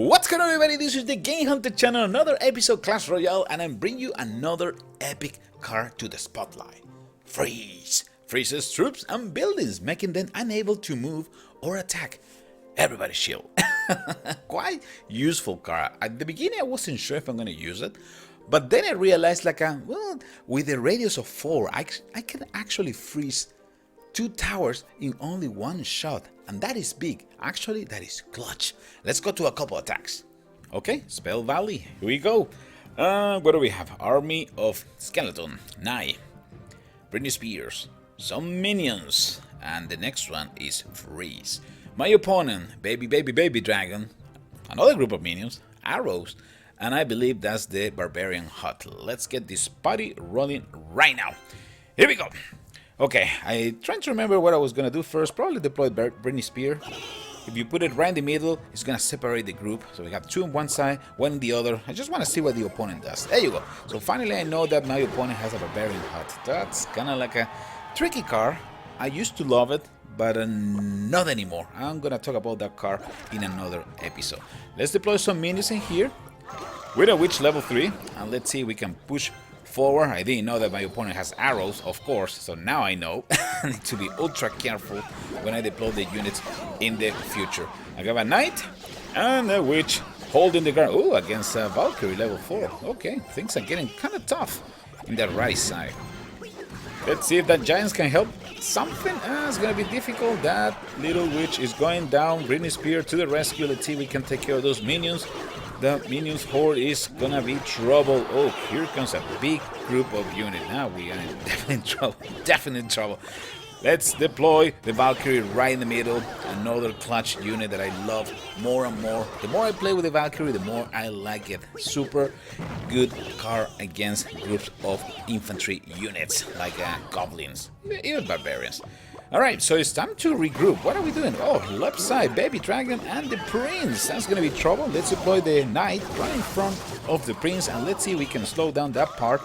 What's going on, everybody? This is the TheGameHuntah channel, another episode Clash Royale, and I'm bringing you another epic card to the spotlight. Freeze! Freezes troops and buildings, making them unable to move or attack. Everybody shield. Quite useful card. At the beginning I wasn't sure if I'm going to use it, but then I realized with a radius of 4, I can actually freeze 2 towers in only one shot, and that is big. Actually, that is clutch. Let's go to a couple attacks. Okay, Spell Valley, here we go. What do we have? Army of Skeleton, Nye, Britney Spears, some minions, and the next one is Freeze. My opponent, Baby Dragon, another group of minions, arrows, and I believe that's the Barbarian Hut. Let's get this party rolling right now. Here we go. Okay, I trying to remember what I was gonna do first. Probably deploy Britney Spear. If you put it right in the middle, it's gonna separate the group. So we have 2 on one side, 1 on the other. I just want to see what the opponent does. There you go. So finally I know that my opponent has a Barbarian Hut. That's kind of like a tricky card. I used to love it, but not anymore. I'm gonna talk about that card in another episode. Let's deploy some minions in here with a witch level 3, and let's see if we can push forward. I didn't know that my opponent has arrows, of course, so now I know. I need to be ultra careful when I deploy the units in the future. I got a knight and a witch holding the ground. Oh, against Valkyrie level 4. Okay, things are getting kind of tough in the right side. Let's see if that giants can help something. It's gonna be difficult. That little witch is going down. Britney Spear to the rescue. Let's see if we can take care of those minions. The minions horde is gonna be trouble. Oh, here comes a big group of units. Now we are definitely in trouble. Definitely in trouble. Let's deploy the Valkyrie right in the middle. Another clutch unit that I love more and more. The more I play with the Valkyrie, the more I like it. Super good card against groups of infantry units like goblins, even barbarians. Alright, so it's time to regroup. What are we doing? Oh, left side, Baby Dragon and the Prince. That's gonna be trouble. Let's deploy the Knight right in front of the Prince, and let's see if we can slow down that part.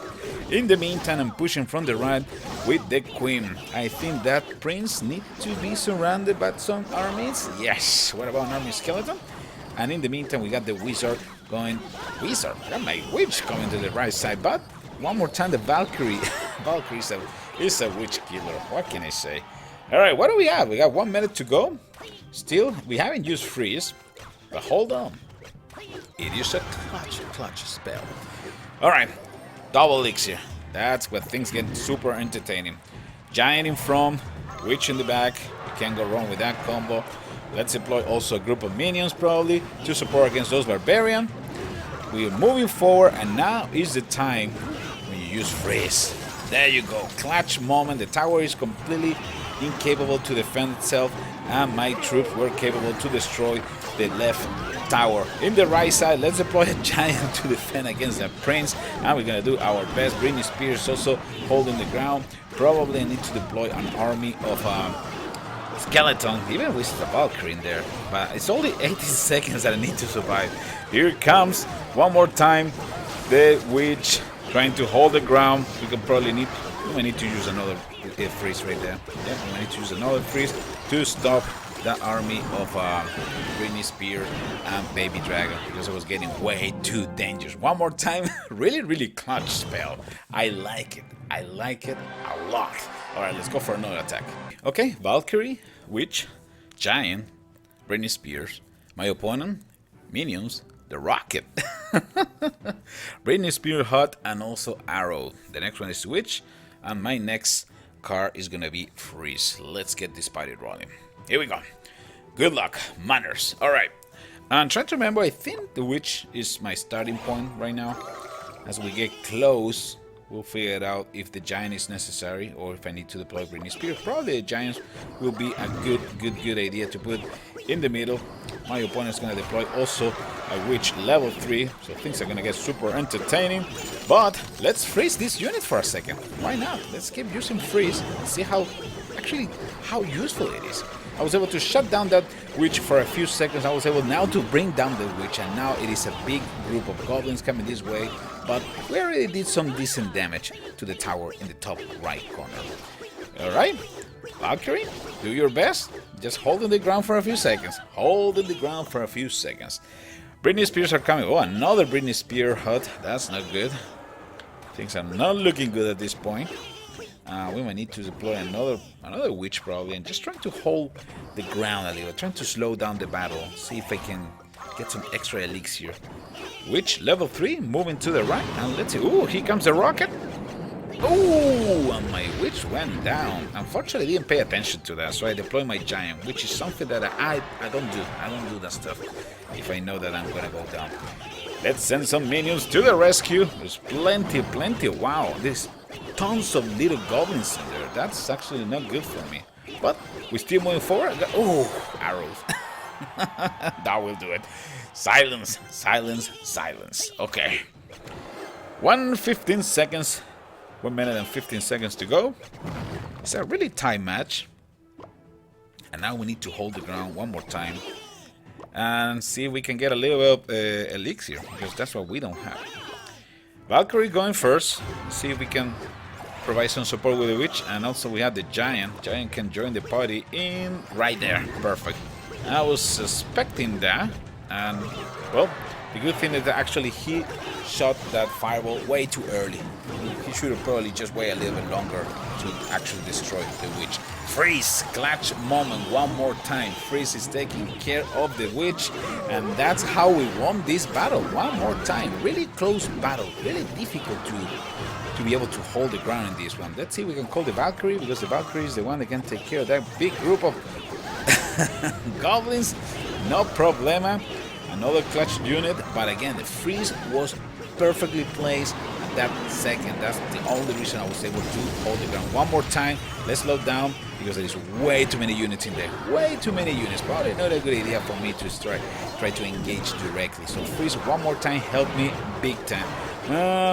In the meantime, I'm pushing from the right with the Queen. I think that Prince needs to be surrounded by some armies. Yes, what about an army skeleton? And in the meantime, we got the Wizard going. Wizard, I got my Witch coming to the right side, but one more time, the Valkyrie. Valkyrie is a witch killer. What can I say? Alright, what do we have? We got 1 minute to go. Still, we haven't used freeze, but hold on. It is a clutch spell. Alright, double elixir. That's where things get super entertaining. Giant in front, witch in the back. You can't go wrong with that combo. Let's deploy also a group of minions probably to support against those barbarian. We are moving forward, and now is the time when you use freeze. There you go, clutch moment. The tower is completely incapable to defend itself, and my troops were capable to destroy the left tower. In the right side, let's deploy a giant to defend against the Prince, and we're gonna do our best. Britney Spears also holding the ground. Probably need to deploy an army of skeleton, even with the Valkyrie in there, but it's only 80 seconds that I need to survive. Here it comes one more time, the witch trying to hold the ground. We can probably need to use another freeze right there. Yeah, we need to use another freeze to stop the army of Britney Spear and Baby Dragon, because it was getting way too dangerous. One more time. Really clutch spell. I like it a lot. Alright, let's go for another attack. Okay, Valkyrie, Witch, Giant, Britney Spears. My opponent, minions, the Rocket. Britney Spear Hut and also Arrow. The next one is Witch, and my next card is gonna be Freeze. Let's get this party rolling. Here we go. Good luck, manners. Alright. I'm trying to remember, I think the Witch is my starting point right now. As we get close, we'll figure it out if the Giant is necessary or if I need to deploy Britney Spears. Probably the Giants will be a good idea to put in the middle. My opponent's gonna deploy also a Witch level 3, so things are gonna get super entertaining. But let's freeze this unit for a second. Why not? Let's keep using freeze and see how useful it is. I was able to shut down that witch for a few seconds. I was able now to bring down the witch, and now it is a big group of goblins coming this way. But we already did some decent damage to the tower in the top right corner. Alright, Valkyrie, do your best. Just holding the ground for a few seconds. Britney Spears are coming. Oh, another Britney Spears hut. That's not good. Things are not looking good at this point. We might need to deploy another witch probably, and just trying to hold the ground a little, trying to slow down the battle, see if I can get some extra elixir. Witch level 3, moving to the right, and let's see. Ooh, here comes the rocket. Ooh, and my witch went down. Unfortunately, I didn't pay attention to that, so I deployed my giant, which is something that I don't do. I don't do that stuff if I know that I'm gonna go down. Let's send some minions to the rescue. There's plenty. Wow, there's tons of little goblins in there. That's actually not good for me. But we're still moving forward. Oh, arrows. That will do it. Silence. Okay. 1:15 seconds. 1 minute and 15 seconds to go. It's a really tight match. And now we need to hold the ground one more time and see if we can get a little bit of elixir, because that's what we don't have. Valkyrie going first. See if we can provide some support with the witch, and also we have the giant. Giant can join the party in right there. Perfect. I was suspecting that, and well, the good thing is that actually he shot that fireball way too early. He should have probably just waited a little bit longer to actually destroy the witch. Freeze! Clutch moment one more time. Freeze is taking care of the witch, and that's how we won this battle. One more time. Really close battle. Really difficult to be able to hold the ground in this one. Let's see if we can call the Valkyrie, because the Valkyrie is the one that can take care of that big group of goblins. No problema. Another clutch unit, but again, the freeze was perfectly placed at that second. That's the only reason I was able to hold the ground. One more time, let's slow down, because there is way too many units in there. Way too many units. Probably not a good idea for me to try to engage directly. So freeze one more time helped me big time.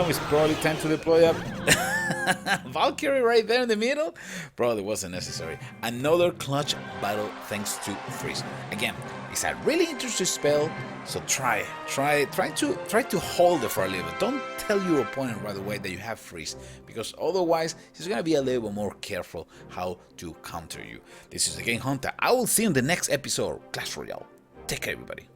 It's probably time to deploy that Valkyrie right there in the middle. Probably wasn't necessary. Another clutch battle thanks to freeze. Again, it's a really interesting spell, so try to hold it for a little bit. Don't tell your opponent right away that you have freeze, because otherwise he's gonna be a little bit more careful how to counter you. This is the Game Hunter. I will see you in the next episode of Clash Royale. Take care, everybody.